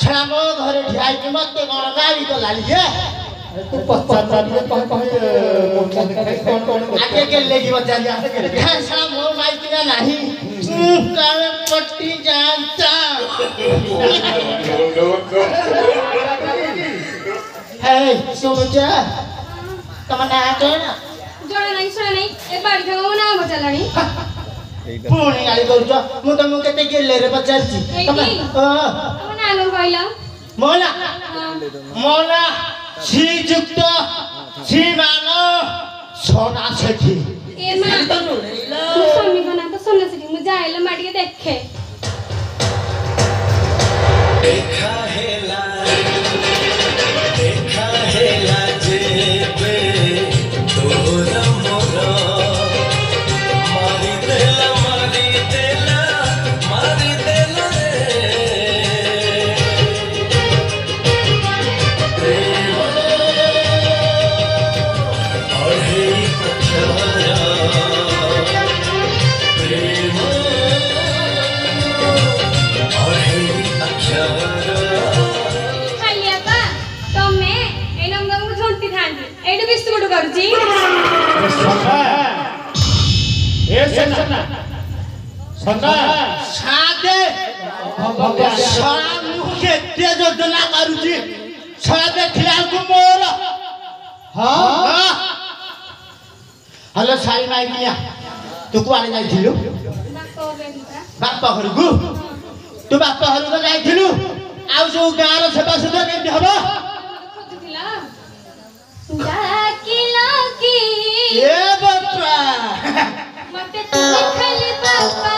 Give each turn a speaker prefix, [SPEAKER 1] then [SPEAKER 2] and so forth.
[SPEAKER 1] छड़ा मो घरे ढाई के मत कोन गाड़ी तो लाली है
[SPEAKER 2] तू पच्चा दिए कौन
[SPEAKER 1] आगे के लेगी बच्चा लिया छड़ा मो माइक ना नहीं काल पट्टी जानता हे सुन जा तम ना कहना
[SPEAKER 3] जोड़ा नहीं सुना नहीं एक बार का वो नाम बचलानी
[SPEAKER 1] पुणी गाली करूछ मु त मु केते गेले रे पचारची तम
[SPEAKER 3] वो नाम कहला
[SPEAKER 1] मोला मोला श्रीयुक्त श्रीमान सोना सेठी
[SPEAKER 3] ए मां तू स्वामी को ना तो सोना सेठी मुझे आइलो माटी देखे
[SPEAKER 4] देखा है लाजे पे तोर मोर मारी देला रे और हे अक्षरा प्रेम और हे अक्षरा
[SPEAKER 3] खालियापा तमे ए नंबर को छोटी थांदी एडु बिस्कुट करूची
[SPEAKER 2] ए सन्ना
[SPEAKER 1] सादे सामु केते योजना करूची सादे खिलाको मोर हां हेलो साई माइकिया तू कुआरे जाइथिलु
[SPEAKER 3] बापो बेटा
[SPEAKER 1] बापा घरकु तू बापा घरकु जाइथिलु आउ जो गार सेवा सुधा केमति हबो
[SPEAKER 3] खोजुथिला डाकिला की
[SPEAKER 1] ए बापा
[SPEAKER 3] मते तू खाली बापा